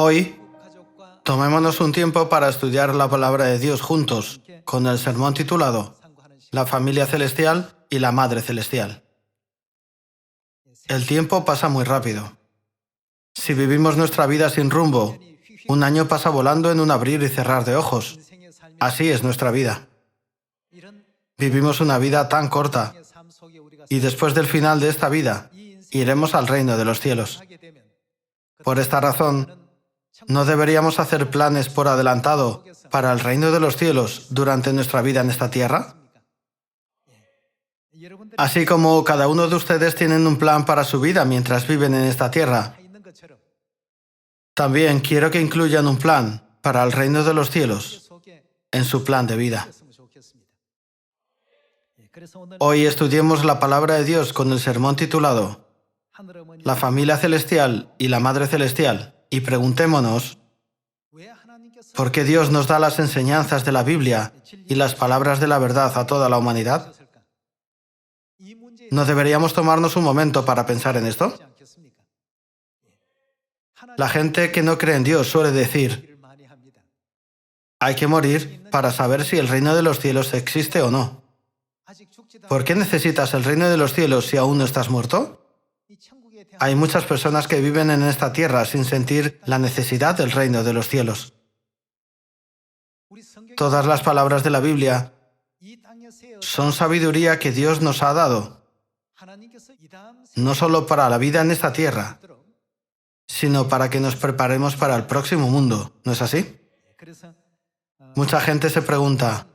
Hoy, tomémonos un tiempo para estudiar la palabra de Dios juntos, con el sermón titulado La familia celestial y la madre celestial. El tiempo pasa muy rápido. Si vivimos nuestra vida sin rumbo, un año pasa volando en un abrir y cerrar de ojos. Así es nuestra vida. Vivimos una vida tan corta, y después del final de esta vida, iremos al reino de los cielos. Por esta razón, ¿no deberíamos hacer planes por adelantado para el reino de los cielos durante nuestra vida en esta tierra? Así como cada uno de ustedes tienen un plan para su vida mientras viven en esta tierra, también quiero que incluyan un plan para el reino de los cielos en su plan de vida. Hoy estudiemos la palabra de Dios con el sermón titulado La familia celestial y la madre celestial y preguntémonos ¿por qué Dios nos da las enseñanzas de la Biblia y las palabras de la verdad a toda la humanidad? ¿No deberíamos tomarnos un momento para pensar en esto? La gente que no cree en Dios suele decir, hay que morir para saber si el reino de los cielos existe o no. ¿Por qué necesitas el reino de los cielos si aún no estás muerto? Hay muchas personas que viven en esta tierra sin sentir la necesidad del reino de los cielos. Todas las palabras de la Biblia son sabiduría que Dios nos ha dado, no solo para la vida en esta tierra, sino para que nos preparemos para el próximo mundo, ¿no es así? Mucha gente se pregunta,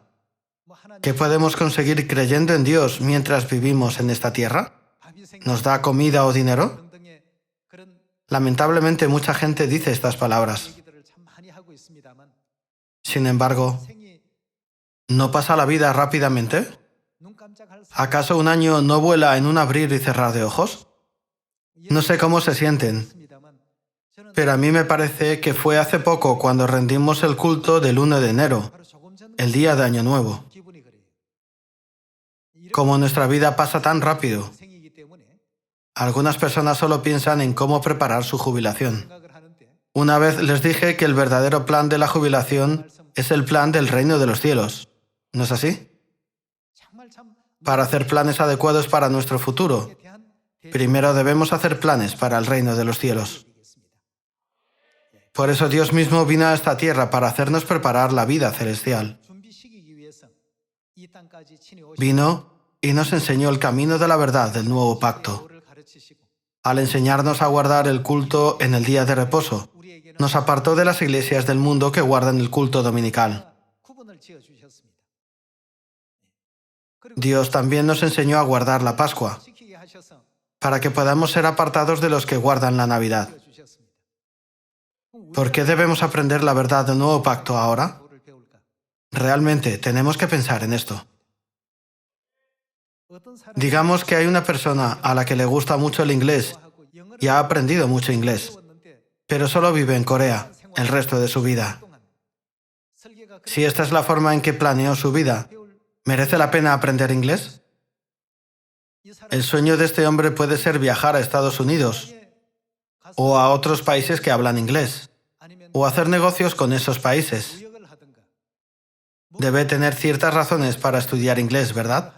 ¿qué podemos conseguir creyendo en Dios mientras vivimos en esta tierra? ¿Nos da comida o dinero? Lamentablemente mucha gente dice estas palabras. Sin embargo, ¿no pasa la vida rápidamente? ¿Acaso un año no vuela en un abrir y cerrar de ojos? No sé cómo se sienten, pero a mí me parece que fue hace poco cuando rendimos el culto del 1 de enero, el día de Año Nuevo. Como nuestra vida pasa tan rápido, algunas personas solo piensan en cómo preparar su jubilación. Una vez les dije que el verdadero plan de la jubilación es el plan del reino de los cielos. ¿No es así? Para hacer planes adecuados para nuestro futuro, primero debemos hacer planes para el reino de los cielos. Por eso Dios mismo vino a esta tierra para hacernos preparar la vida celestial. Vino y nos enseñó el camino de la verdad del nuevo pacto. Al enseñarnos a guardar el culto en el día de reposo, nos apartó de las iglesias del mundo que guardan el culto dominical. Dios también nos enseñó a guardar la Pascua, para que podamos ser apartados de los que guardan la Navidad. ¿Por qué debemos aprender la verdad del nuevo pacto ahora? Realmente tenemos que pensar en esto. Digamos que hay una persona a la que le gusta mucho el inglés y ha aprendido mucho inglés, pero solo vive en Corea el resto de su vida. Si esta es la forma en que planeó su vida, ¿merece la pena aprender inglés? El sueño de este hombre puede ser viajar a Estados Unidos o a otros países que hablan inglés, o hacer negocios con esos países. Debe tener ciertas razones para estudiar inglés, ¿verdad?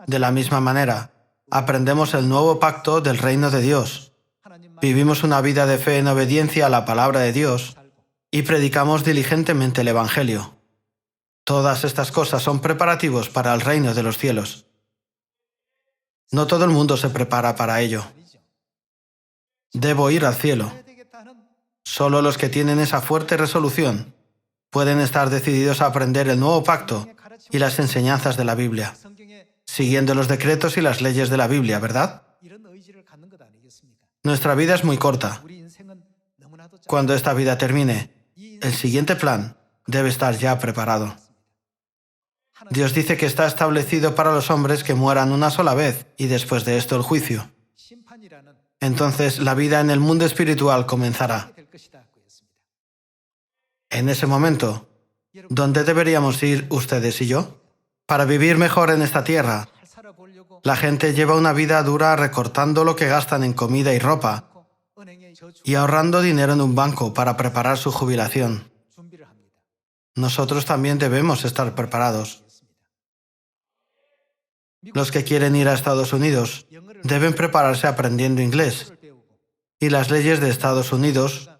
De la misma manera, aprendemos el nuevo pacto del reino de Dios. Vivimos una vida de fe en obediencia a la palabra de Dios y predicamos diligentemente el Evangelio. Todas estas cosas son preparativos para el reino de los cielos. No todo el mundo se prepara para ello. Debo ir al cielo. Solo los que tienen esa fuerte resolución pueden estar decididos a aprender el nuevo pacto y las enseñanzas de la Biblia, siguiendo los decretos y las leyes de la Biblia, ¿verdad? Nuestra vida es muy corta. Cuando esta vida termine, el siguiente plan debe estar ya preparado. Dios dice que está establecido para los hombres que mueran una sola vez y después de esto el juicio. Entonces la vida en el mundo espiritual comenzará. En ese momento, ¿dónde deberíamos ir ustedes y yo? Para vivir mejor en esta tierra, la gente lleva una vida dura recortando lo que gastan en comida y ropa y ahorrando dinero en un banco para preparar su jubilación. Nosotros también debemos estar preparados. Los que quieren ir a Estados Unidos deben prepararse aprendiendo inglés. Y las leyes de Estados Unidos,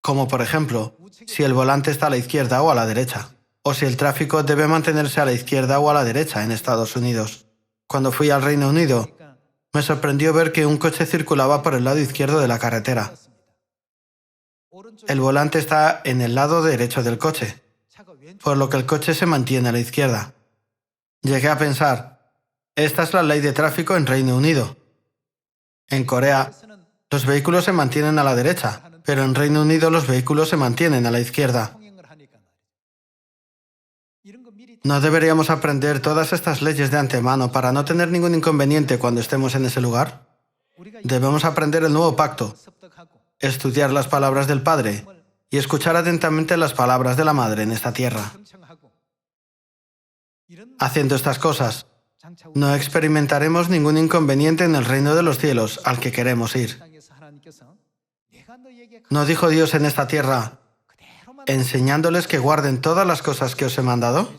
como por ejemplo, si el volante está a la izquierda o a la derecha, o si el tráfico debe mantenerse a la izquierda o a la derecha en Estados Unidos. Cuando fui al Reino Unido, me sorprendió ver que un coche circulaba por el lado izquierdo de la carretera. El volante está en el lado derecho del coche, por lo que el coche se mantiene a la izquierda. Llegué a pensar, esta es la ley de tráfico en Reino Unido. En Corea, los vehículos se mantienen a la derecha, pero en Reino Unido los vehículos se mantienen a la izquierda. ¿No deberíamos aprender todas estas leyes de antemano para no tener ningún inconveniente cuando estemos en ese lugar? Debemos aprender el nuevo pacto, estudiar las palabras del Padre y escuchar atentamente las palabras de la Madre en esta tierra. Haciendo estas cosas, no experimentaremos ningún inconveniente en el reino de los cielos al que queremos ir. ¿No dijo Dios en esta tierra, enseñándoles que guarden todas las cosas que os he mandado?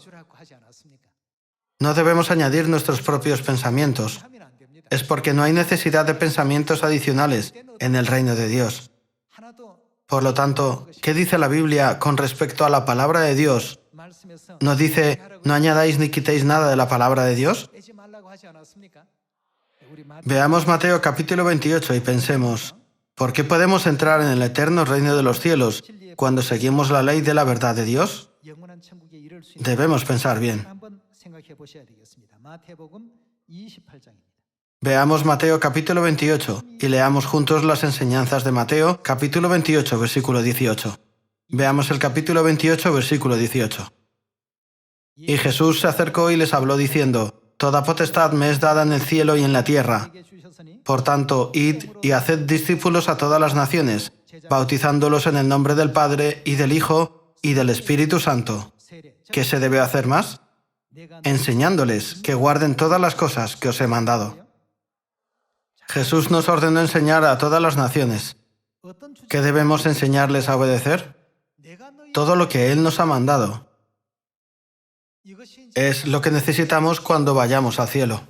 No debemos añadir nuestros propios pensamientos. Es porque no hay necesidad de pensamientos adicionales en el reino de Dios. Por lo tanto, ¿qué dice la Biblia con respecto a la palabra de Dios? ¿No dice, no añadáis ni quitéis nada de la palabra de Dios? Veamos Mateo capítulo 28 y pensemos, ¿por qué podemos entrar en el eterno reino de los cielos cuando seguimos la ley de la verdad de Dios? Debemos pensar bien. Veamos Mateo capítulo 28 y leamos juntos las enseñanzas de Mateo capítulo 28, versículo 18. Veamos el capítulo 28, versículo 18. Y Jesús se acercó y les habló diciendo, Toda potestad me es dada en el cielo y en la tierra. Por tanto, id y haced discípulos a todas las naciones, bautizándolos en el nombre del Padre y del Hijo y del Espíritu Santo. ¿Qué se debe hacer más? Enseñándoles que guarden todas las cosas que os he mandado. Jesús nos ordenó enseñar a todas las naciones. ¿Qué debemos enseñarles a obedecer? Todo lo que Él nos ha mandado. Es lo que necesitamos cuando vayamos al cielo.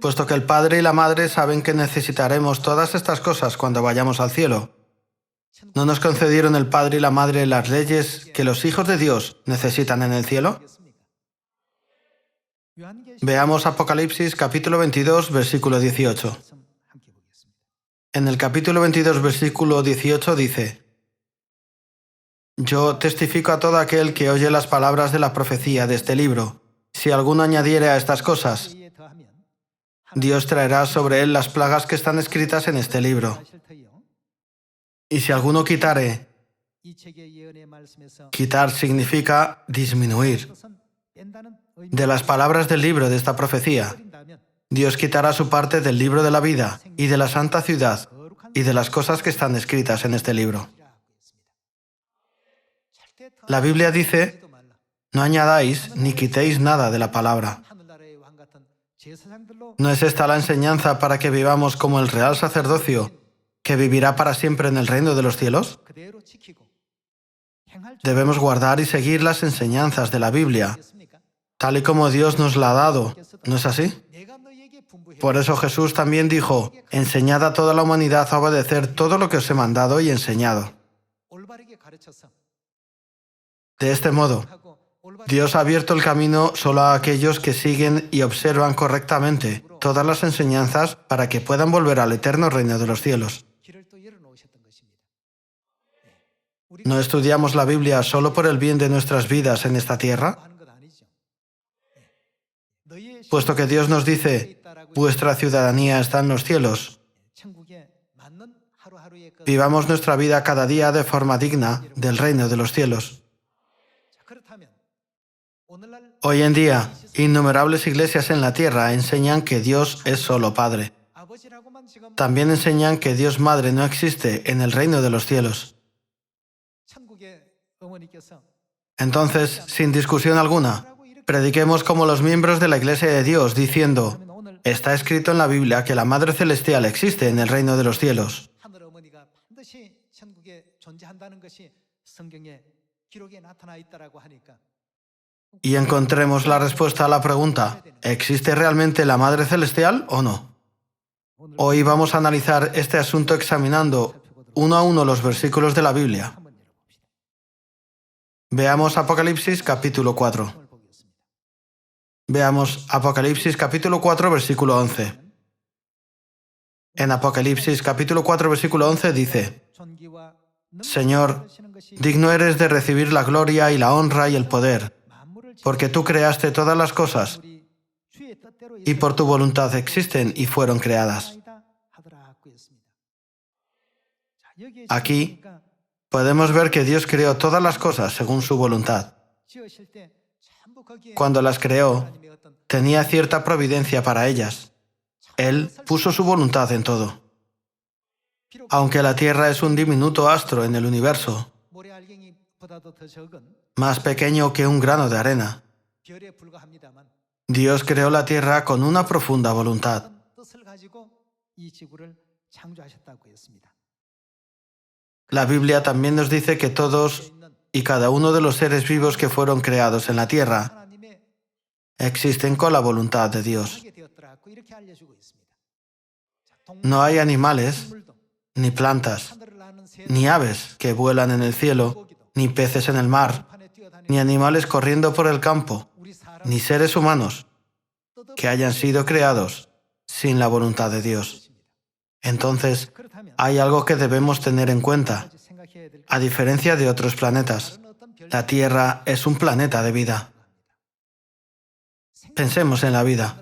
Puesto que el Padre y la Madre saben que necesitaremos todas estas cosas cuando vayamos al cielo, ¿no nos concedieron el Padre y la Madre las leyes que los hijos de Dios necesitan en el cielo? Veamos Apocalipsis capítulo 22, versículo 18. En el capítulo 22, versículo 18 dice, Yo testifico a todo aquel que oye las palabras de la profecía de este libro. Si alguno añadiere a estas cosas, Dios traerá sobre él las plagas que están escritas en este libro. Y si alguno quitare, quitar significa disminuir. De las palabras del libro de esta profecía, Dios quitará su parte del libro de la vida y de la santa ciudad y de las cosas que están escritas en este libro. La Biblia dice, no añadáis ni quitéis nada de la palabra. ¿No es esta la enseñanza para que vivamos como el real sacerdocio, que vivirá para siempre en el reino de los cielos? Debemos guardar y seguir las enseñanzas de la Biblia, tal y como Dios nos la ha dado, ¿no es así? Por eso Jesús también dijo, enseñad a toda la humanidad a obedecer todo lo que os he mandado y enseñado. De este modo, Dios ha abierto el camino solo a aquellos que siguen y observan correctamente todas las enseñanzas para que puedan volver al eterno reino de los cielos. ¿No estudiamos la Biblia solo por el bien de nuestras vidas en esta tierra? Puesto que Dios nos dice, vuestra ciudadanía está en los cielos. Vivamos nuestra vida cada día de forma digna del reino de los cielos. Hoy en día, innumerables iglesias en la tierra enseñan que Dios es solo Padre. También enseñan que Dios Madre no existe en el reino de los cielos. Entonces, sin discusión alguna, prediquemos como los miembros de la Iglesia de Dios, diciendo, está escrito en la Biblia que la Madre Celestial existe en el reino de los cielos. y encontremos la respuesta a la pregunta, ¿existe realmente la Madre Celestial o no? Hoy vamos a analizar este asunto examinando uno a uno los versículos de la Biblia. Veamos Apocalipsis capítulo 4. Veamos Apocalipsis capítulo 4, versículo 11. En Apocalipsis capítulo 4, versículo 11 dice, Señor, digno eres de recibir la gloria y la honra y el poder, porque tú creaste todas las cosas, y por tu voluntad existen y fueron creadas. Aquí podemos ver que Dios creó todas las cosas según su voluntad. Cuando las creó, tenía cierta providencia para ellas. Él puso su voluntad en todo. Aunque la Tierra es un diminuto astro en el universo, más pequeño que un grano de arena, Dios creó la Tierra con una profunda voluntad. La Biblia también nos dice que todos y cada uno de los seres vivos que fueron creados en la Tierra existen con la voluntad de Dios. No hay animales, ni plantas, ni aves que vuelan en el cielo, ni peces en el mar, ni animales corriendo por el campo, ni seres humanos que hayan sido creados sin la voluntad de Dios. Entonces, hay algo que debemos tener en cuenta. A diferencia de otros planetas, la Tierra es un planeta de vida. Pensemos en la vida.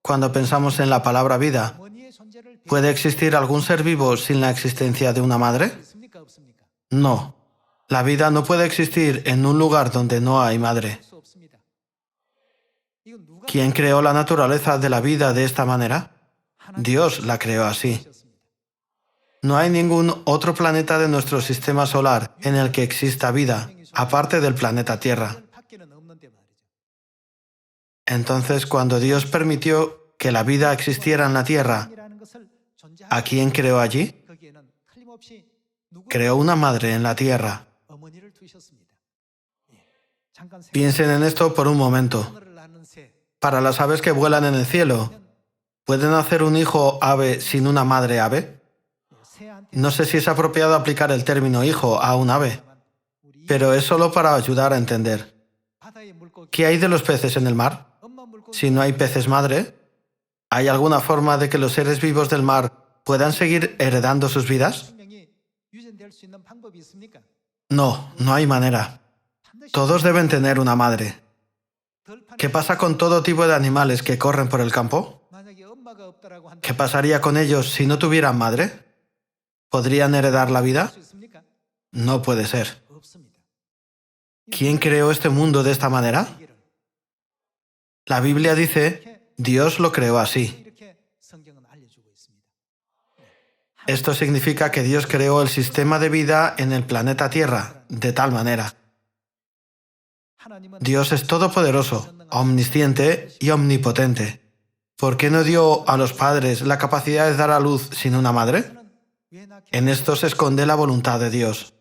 Cuando pensamos en la palabra vida, ¿puede existir algún ser vivo sin la existencia de una madre? No. La vida no puede existir en un lugar donde no hay madre. ¿Quién creó la naturaleza de la vida de esta manera? Dios la creó así. No hay ningún otro planeta de nuestro sistema solar en el que exista vida, aparte del planeta Tierra. Entonces, cuando Dios permitió que la vida existiera en la Tierra, ¿a quién creó allí? Creó una madre en la Tierra. Piensen en esto por un momento. Para las aves que vuelan en el cielo, ¿pueden hacer un hijo ave sin una madre ave? No sé si es apropiado aplicar el término hijo a un ave, pero es solo para ayudar a entender. ¿Qué hay de los peces en el mar? Si no hay peces madre, ¿hay alguna forma de que los seres vivos del mar puedan seguir heredando sus vidas? No, no hay manera. Todos deben tener una madre. ¿Qué pasa con todo tipo de animales que corren por el campo? ¿Qué pasaría con ellos si no tuvieran madre? ¿Podrían heredar la vida? No puede ser. ¿Quién creó este mundo de esta manera? La Biblia dice, Dios lo creó así. Esto significa que Dios creó el sistema de vida en el planeta Tierra de tal manera. Dios es todopoderoso, omnisciente y omnipotente. ¿Por qué no dio a los padres la capacidad de dar a luz sin una madre? En esto se esconde la voluntad de Dios.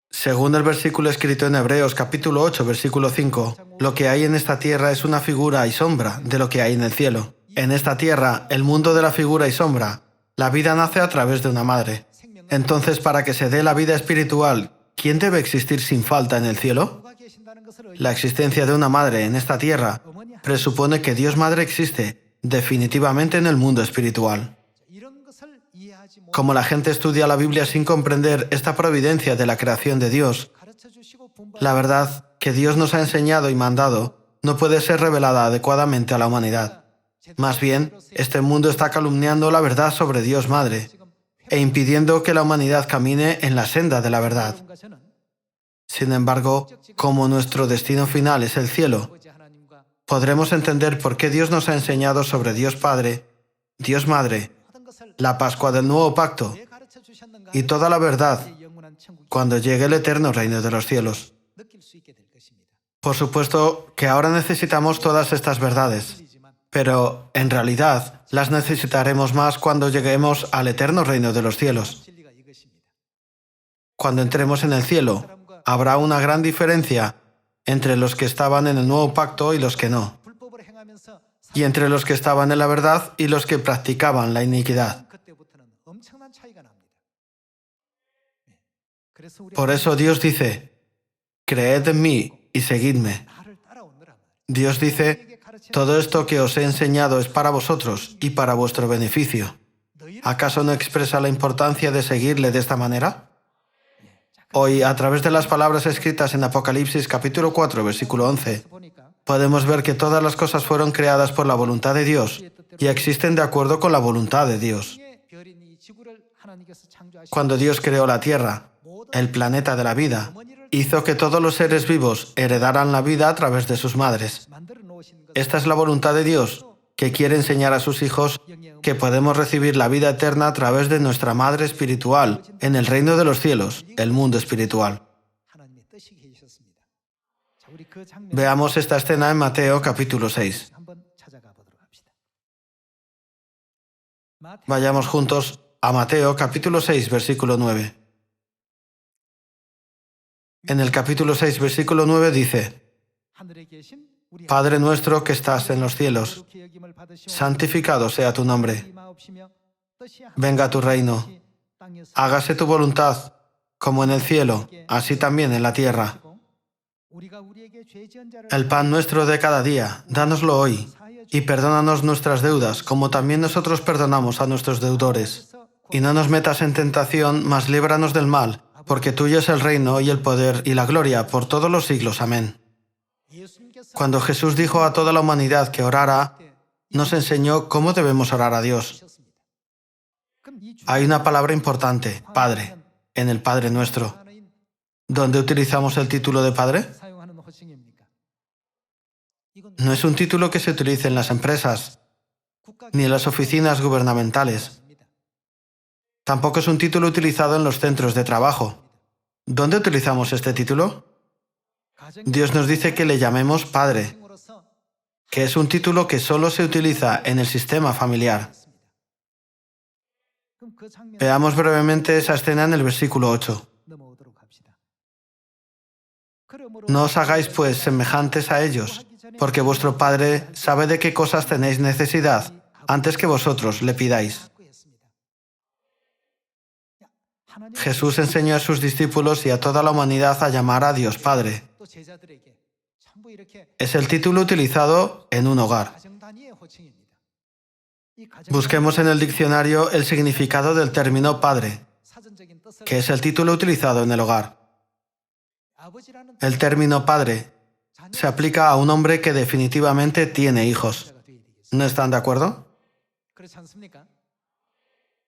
Según el versículo escrito en Hebreos capítulo 8, versículo 5, lo que hay en esta tierra es una figura y sombra de lo que hay en el cielo. En esta tierra, el mundo de la figura y sombra, la vida nace a través de una madre. Entonces, para que se dé la vida espiritual, ¿quién debe existir sin falta en el cielo? La existencia de una madre en esta tierra presupone que Dios Madre existe definitivamente en el mundo espiritual. Como la gente estudia la Biblia sin comprender esta providencia de la creación de Dios, la verdad que Dios nos ha enseñado y mandado no puede ser revelada adecuadamente a la humanidad. Más bien, este mundo está calumniando la verdad sobre Dios Madre e impidiendo que la humanidad camine en la senda de la verdad. Sin embargo, como nuestro destino final es el cielo, podremos entender por qué Dios nos ha enseñado sobre Dios Padre, Dios Madre, la Pascua del Nuevo Pacto y toda la verdad cuando llegue el eterno reino de los cielos. Por supuesto que ahora necesitamos todas estas verdades, pero en realidad las necesitaremos más cuando lleguemos al eterno reino de los cielos. Cuando entremos en el cielo, habrá una gran diferencia entre los que estaban en el nuevo pacto y los que no, y entre los que estaban en la verdad y los que practicaban la iniquidad. Por eso Dios dice, creed en mí y seguidme. Dios dice, todo esto que os he enseñado es para vosotros y para vuestro beneficio. ¿Acaso no expresa la importancia de seguirle de esta manera? Hoy, a través de las palabras escritas en Apocalipsis capítulo 4, versículo 11, podemos ver que todas las cosas fueron creadas por la voluntad de Dios y existen de acuerdo con la voluntad de Dios. Cuando Dios creó la Tierra, el planeta de la vida, hizo que todos los seres vivos heredaran la vida a través de sus madres. Esta es la voluntad de Dios, que quiere enseñar a sus hijos que podemos recibir la vida eterna a través de nuestra madre espiritual en el reino de los cielos, el mundo espiritual. Veamos esta escena en Mateo capítulo 6. Vayamos juntos a Mateo capítulo 6, versículo 9. En el capítulo 6, versículo 9 dice, Padre nuestro que estás en los cielos, santificado sea tu nombre. Venga tu reino. Hágase tu voluntad, como en el cielo, así también en la tierra. El pan nuestro de cada día, dánoslo hoy, y perdónanos nuestras deudas, como también nosotros perdonamos a nuestros deudores. Y no nos metas en tentación, mas líbranos del mal, porque tuyo es el reino y el poder y la gloria por todos los siglos. Amén. Cuando Jesús dijo a toda la humanidad que orara, nos enseñó cómo debemos orar a Dios. Hay una palabra importante, Padre, en el Padre Nuestro. ¿Dónde utilizamos el título de Padre? No es un título que se utilice en las empresas, ni en las oficinas gubernamentales. Tampoco es un título utilizado en los centros de trabajo. ¿Dónde utilizamos este título? Dios nos dice que le llamemos Padre, que es un título que solo se utiliza en el sistema familiar. Veamos brevemente esa escena en el versículo 8. No os hagáis pues semejantes a ellos, porque vuestro Padre sabe de qué cosas tenéis necesidad antes que vosotros le pidáis. Jesús enseñó a sus discípulos y a toda la humanidad a llamar a Dios Padre. Es el título utilizado en un hogar. Busquemos en el diccionario el significado del término Padre, que es el título utilizado en el hogar. El término Padre se aplica a un hombre que definitivamente tiene hijos. ¿No están de acuerdo?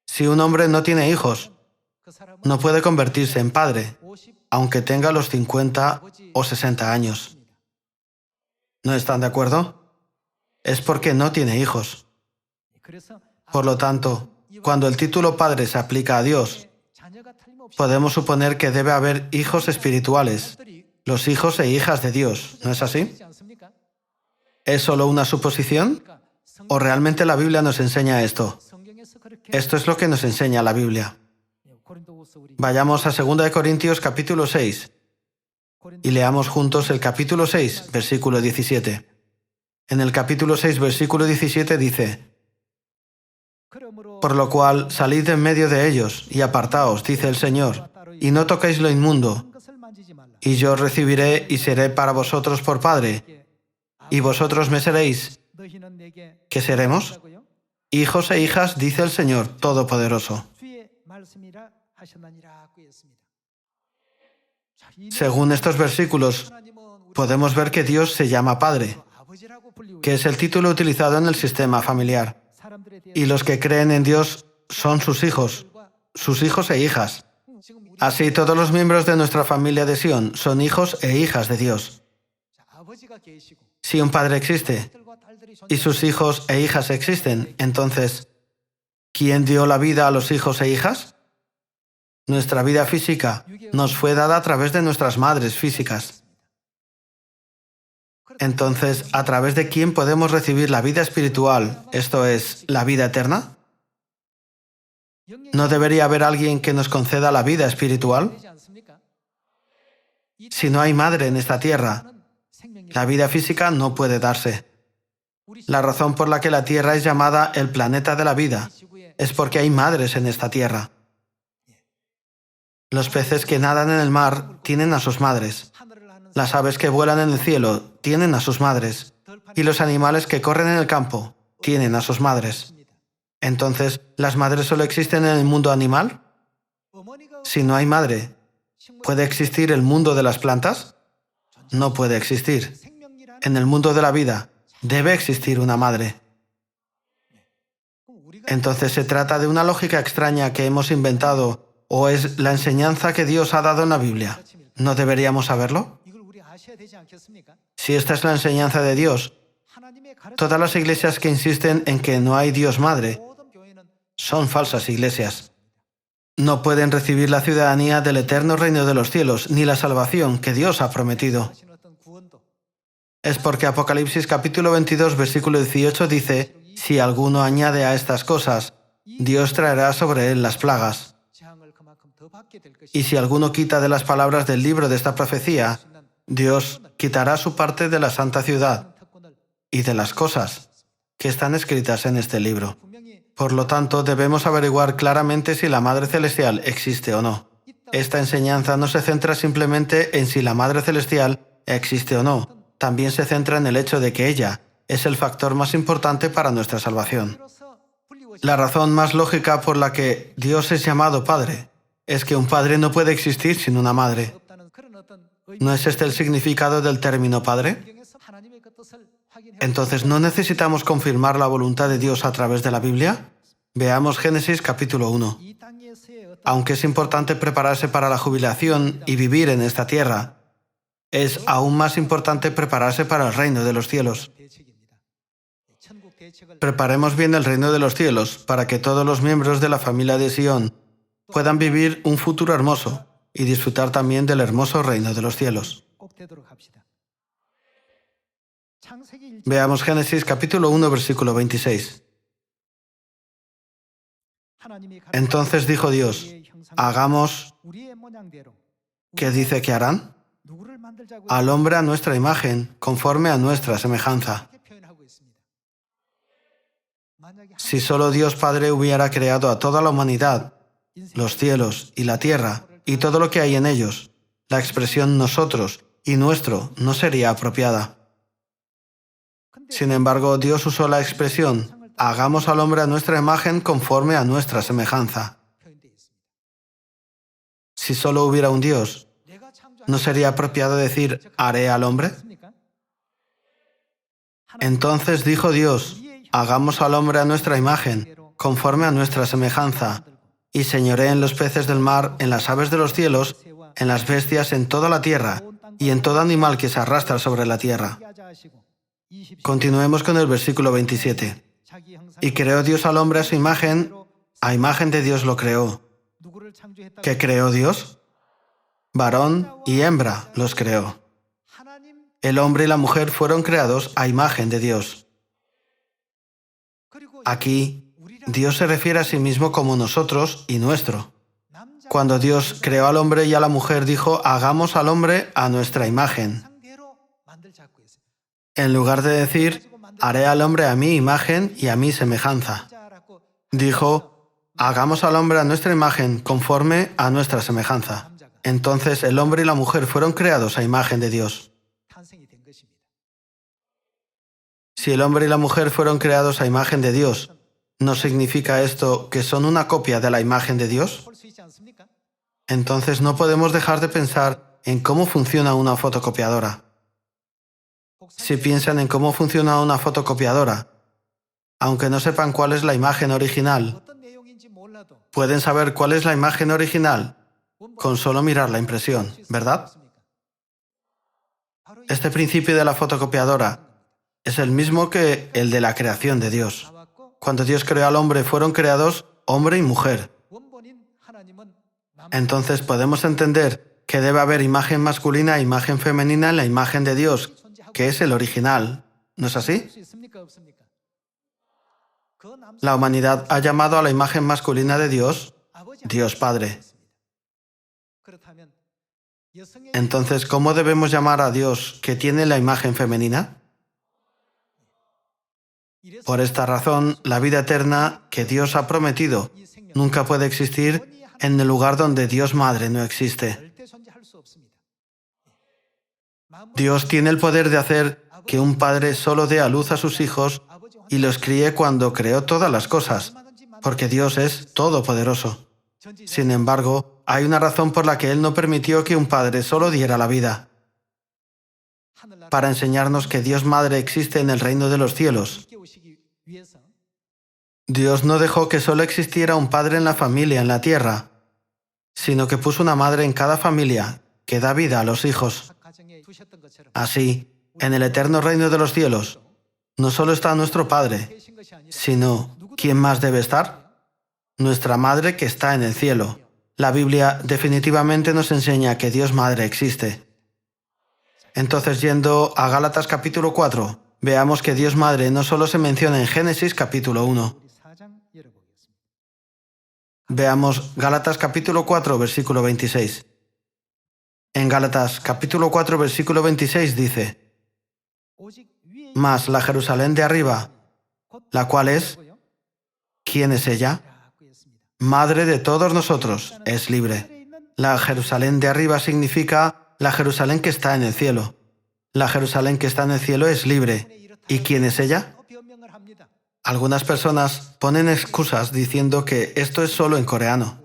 Si un hombre no tiene hijos, no puede convertirse en padre, aunque tenga los 50 o 60 años. ¿No están de acuerdo? Es porque no tiene hijos. Por lo tanto, cuando el título Padre se aplica a Dios, podemos suponer que debe haber hijos espirituales, los hijos e hijas de Dios, ¿no es así? ¿Es solo una suposición? ¿O realmente la Biblia nos enseña esto? Esto es lo que nos enseña la Biblia. Vayamos a 2 Corintios capítulo 6 y leamos juntos el capítulo 6, versículo 17. En el capítulo 6, versículo 17 dice, Por lo cual salid de en medio de ellos y apartaos, dice el Señor, y no toquéis lo inmundo, y yo os recibiré y seré para vosotros por Padre, y vosotros me seréis. ¿Qué seremos? Hijos e hijas, dice el Señor Todopoderoso. Según estos versículos, podemos ver que Dios se llama Padre, que es el título utilizado en el sistema familiar. Y los que creen en Dios son sus hijos e hijas. Así, todos los miembros de nuestra familia de Sion son hijos e hijas de Dios. Si un padre existe y sus hijos e hijas existen, entonces, ¿quién dio la vida a los hijos e hijas? Nuestra vida física nos fue dada a través de nuestras madres físicas. Entonces, ¿a través de quién podemos recibir la vida espiritual, esto es, la vida eterna? ¿No debería haber alguien que nos conceda la vida espiritual? Si no hay madre en esta tierra, la vida física no puede darse. La razón por la que la Tierra es llamada el planeta de la vida es porque hay madres en esta tierra. Los peces que nadan en el mar tienen a sus madres. Las aves que vuelan en el cielo tienen a sus madres. Y los animales que corren en el campo tienen a sus madres. Entonces, ¿las madres solo existen en el mundo animal? Si no hay madre, ¿puede existir el mundo de las plantas? No puede existir. En el mundo de la vida, debe existir una madre. Entonces, ¿se trata de una lógica extraña que hemos inventado o es la enseñanza que Dios ha dado en la Biblia? ¿No deberíamos saberlo? Si esta es la enseñanza de Dios, todas las iglesias que insisten en que no hay Dios Madre son falsas iglesias. No pueden recibir la ciudadanía del eterno reino de los cielos ni la salvación que Dios ha prometido. Es porque Apocalipsis capítulo 22, versículo 18 dice: si alguno añade a estas cosas, Dios traerá sobre él las plagas. Y si alguno quita de las palabras del libro de esta profecía, Dios quitará su parte de la santa ciudad y de las cosas que están escritas en este libro. Por lo tanto, debemos averiguar claramente si la Madre Celestial existe o no. Esta enseñanza no se centra simplemente en si la Madre Celestial existe o no. También se centra en el hecho de que ella es el factor más importante para nuestra salvación. La razón más lógica por la que Dios es llamado Padre es que un padre no puede existir sin una madre. ¿No es este el significado del término Padre? Entonces, ¿no necesitamos confirmar la voluntad de Dios a través de la Biblia? Veamos Génesis capítulo 1. Aunque es importante prepararse para la jubilación y vivir en esta tierra, es aún más importante prepararse para el reino de los cielos. Preparemos bien el reino de los cielos para que todos los miembros de la familia de Sion puedan vivir un futuro hermoso y disfrutar también del hermoso reino de los cielos. Veamos Génesis capítulo 1, versículo 26. Entonces dijo Dios: hagamos, ¿qué dice que harán? Al hombre a nuestra imagen, conforme a nuestra semejanza. Si solo Dios Padre hubiera creado a toda la humanidad, los cielos y la tierra, y todo lo que hay en ellos, la expresión nosotros y nuestro no sería apropiada. Sin embargo, Dios usó la expresión: hagamos al hombre a nuestra imagen conforme a nuestra semejanza. Si solo hubiera un Dios, ¿no sería apropiado decir haré al hombre? Entonces dijo Dios: hagamos al hombre a nuestra imagen, conforme a nuestra semejanza, y señoree en los peces del mar, en las aves de los cielos, en las bestias, en toda la tierra, y en todo animal que se arrastra sobre la tierra. Continuemos con el versículo 27. Y creó Dios al hombre a imagen de Dios lo creó. ¿Qué creó Dios? Varón y hembra los creó. El hombre y la mujer fueron creados a imagen de Dios. Aquí, Dios se refiere a sí mismo como nosotros y nuestro. Cuando Dios creó al hombre y a la mujer, dijo: hagamos al hombre a nuestra imagen. En lugar de decir: haré al hombre a mi imagen y a mi semejanza, dijo: hagamos al hombre a nuestra imagen conforme a nuestra semejanza. Entonces el hombre y la mujer fueron creados a imagen de Dios. Si el hombre y la mujer fueron creados a imagen de Dios, ¿no significa esto que son una copia de la imagen de Dios? Entonces no podemos dejar de pensar en cómo funciona una fotocopiadora. Si piensan en cómo funciona una fotocopiadora, aunque no sepan cuál es la imagen original, pueden saber cuál es la imagen original con solo mirar la impresión, ¿verdad? Este principio de la fotocopiadora es el mismo que el de la creación de Dios. Cuando Dios creó al hombre, fueron creados hombre y mujer. Entonces podemos entender que debe haber imagen masculina e imagen femenina en la imagen de Dios, que es el original. ¿No es así? La humanidad ha llamado a la imagen masculina de Dios, Dios Padre. Entonces, ¿cómo debemos llamar a Dios que tiene la imagen femenina? Por esta razón, la vida eterna que Dios ha prometido nunca puede existir en el lugar donde Dios Madre no existe. Dios tiene el poder de hacer que un padre solo dé a luz a sus hijos y los críe cuando creó todas las cosas, porque Dios es todopoderoso. Sin embargo, hay una razón por la que Él no permitió que un padre solo diera la vida: para enseñarnos que Dios Madre existe en el reino de los cielos. Dios no dejó que solo existiera un padre en la familia, en la tierra, sino que puso una madre en cada familia que da vida a los hijos. Así, en el eterno reino de los cielos, no solo está nuestro Padre, sino ¿quién más debe estar? Nuestra Madre que está en el cielo. La Biblia definitivamente nos enseña que Dios Madre existe. Entonces, yendo a Gálatas capítulo 4, veamos que Dios Madre no solo se menciona en Génesis capítulo 1. Veamos Gálatas capítulo 4, versículo 26. En Gálatas capítulo 4, versículo 26 dice: mas la Jerusalén de arriba, la cual es, ¿quién es ella? Madre de todos nosotros, es libre. La Jerusalén de arriba significa la Jerusalén que está en el cielo. La Jerusalén que está en el cielo es libre. ¿Y quién es ella? Algunas personas ponen excusas diciendo que esto es solo en coreano.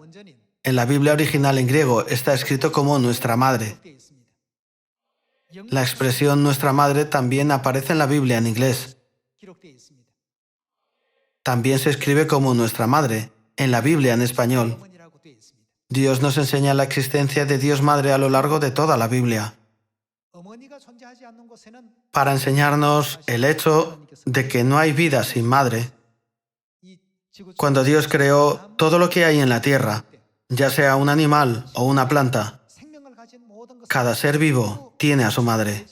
En la Biblia original en griego está escrito como nuestra madre. La expresión nuestra madre también aparece en la Biblia en inglés. También se escribe como nuestra madre en la Biblia en español. Dios nos enseña la existencia de Dios Madre a lo largo de toda la Biblia, para enseñarnos el hecho de que no hay vida sin madre. Cuando Dios creó todo lo que hay en la tierra, ya sea un animal o una planta, cada ser vivo tiene a su madre.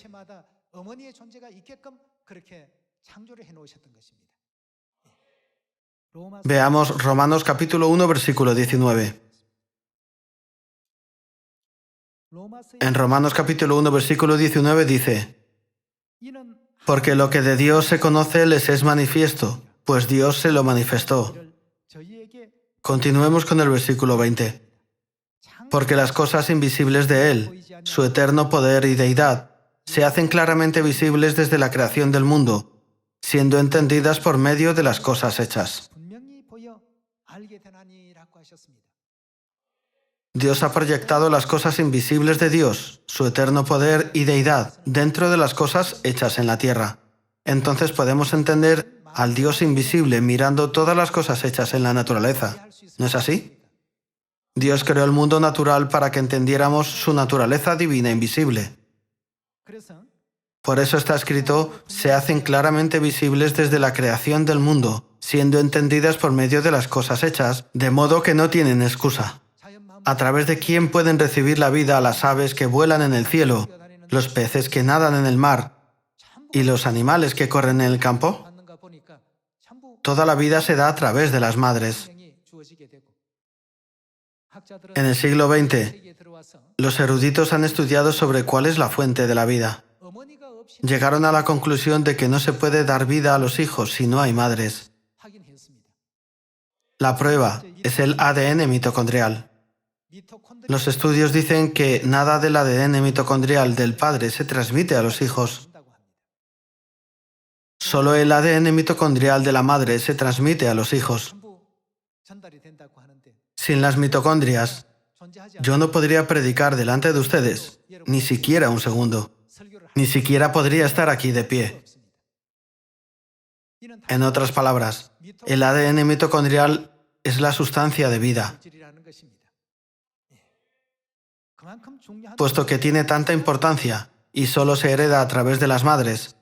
Veamos Romanos capítulo 1, versículo 19. En Romanos capítulo 1, versículo 19 dice: porque lo que de Dios se conoce les es manifiesto, pues Dios se lo manifestó. Continuemos con el versículo 20. Porque las cosas invisibles de Él, su eterno poder y deidad, se hacen claramente visibles desde la creación del mundo, siendo entendidas por medio de las cosas hechas. Dios ha proyectado las cosas invisibles de Dios, su eterno poder y deidad, dentro de las cosas hechas en la tierra. Entonces podemos entender al Dios invisible mirando todas las cosas hechas en la naturaleza. ¿No es así? Dios creó el mundo natural para que entendiéramos su naturaleza divina invisible. Por eso está escrito: se hacen claramente visibles desde la creación del mundo, siendo entendidas por medio de las cosas hechas, de modo que no tienen excusa. ¿A través de quién pueden recibir la vida las aves que vuelan en el cielo, los peces que nadan en el mar y los animales que corren en el campo? Toda la vida se da a través de las madres. En el siglo XX, los eruditos han estudiado sobre cuál es la fuente de la vida. Llegaron a la conclusión de que no se puede dar vida a los hijos si no hay madres. La prueba es el ADN mitocondrial. Los estudios dicen que nada del ADN mitocondrial del padre se transmite a los hijos. Solo el ADN mitocondrial de la madre se transmite a los hijos. Sin las mitocondrias, yo no podría predicar delante de ustedes, ni siquiera un segundo. Ni siquiera podría estar aquí de pie. En otras palabras, el ADN mitocondrial es la sustancia de vida. Puesto que tiene tanta importancia y solo se hereda a través de las madres,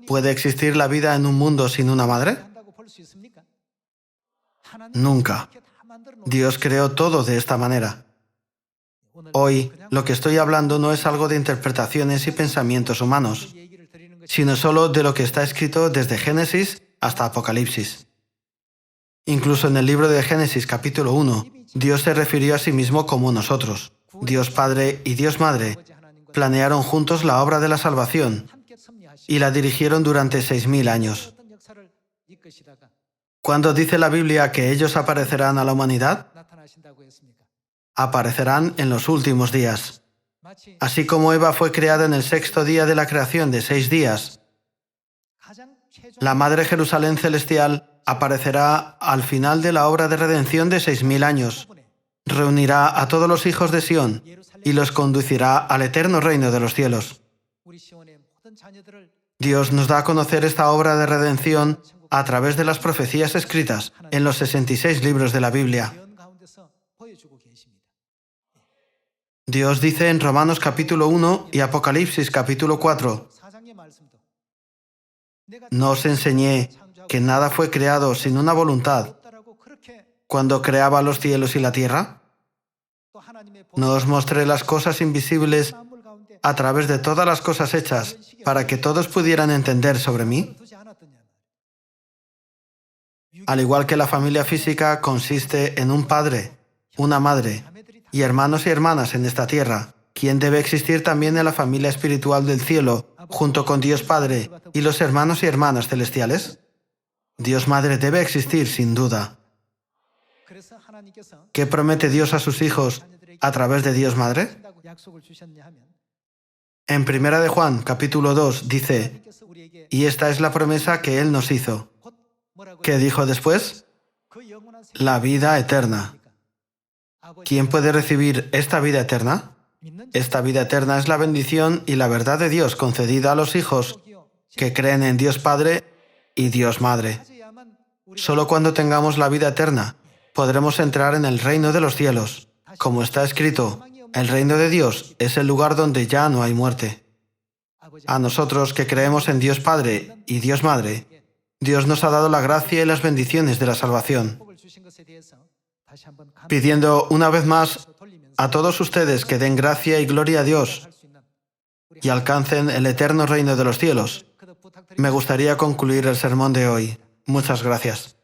¿puede existir la vida en un mundo sin una madre? Nunca. Dios creó todo de esta manera. Hoy, lo que estoy hablando no es algo de interpretaciones y pensamientos humanos, sino solo de lo que está escrito desde Génesis hasta Apocalipsis. Incluso en el libro de Génesis capítulo 1, Dios se refirió a sí mismo como nosotros. Dios Padre y Dios Madre planearon juntos la obra de la salvación y la dirigieron durante 6000 años. ¿Cuándo dice la Biblia que ellos aparecerán a la humanidad? Aparecerán en los últimos días. Así como Eva fue creada en el 6º día de la creación de 6 días, la Madre Jerusalén Celestial aparecerá al final de la obra de redención de 6000 años. Reunirá a todos los hijos de Sión y los conducirá al eterno reino de los cielos. Dios nos da a conocer esta obra de redención a través de las profecías escritas en los 66 libros de la Biblia. Dios dice en Romanos capítulo 1 y Apocalipsis capítulo 4, «No os enseñé que nada fue creado sin una voluntad cuando creaba los cielos y la tierra. ¿No os mostré las cosas invisibles a través de todas las cosas hechas para que todos pudieran entender sobre mí?» Al igual que la familia física consiste en un padre, una madre y hermanos y hermanas en esta tierra, ¿quién debe existir también en la familia espiritual del cielo, junto con Dios Padre y los hermanos y hermanas celestiales? Dios Madre debe existir sin duda. ¿Qué promete Dios a sus hijos a través de Dios Madre? En 1 de Juan, capítulo 2, dice, «Y esta es la promesa que Él nos hizo». ¿Qué dijo después? La vida eterna. ¿Quién puede recibir esta vida eterna? Esta vida eterna es la bendición y la verdad de Dios concedida a los hijos que creen en Dios Padre y Dios Madre. Solo cuando tengamos la vida eterna podremos entrar en el reino de los cielos. Como está escrito, el reino de Dios es el lugar donde ya no hay muerte. A nosotros que creemos en Dios Padre y Dios Madre, Dios nos ha dado la gracia y las bendiciones de la salvación. Pidiendo una vez más a todos ustedes que den gracia y gloria a Dios y alcancen el eterno reino de los cielos, me gustaría concluir el sermón de hoy. Muchas gracias.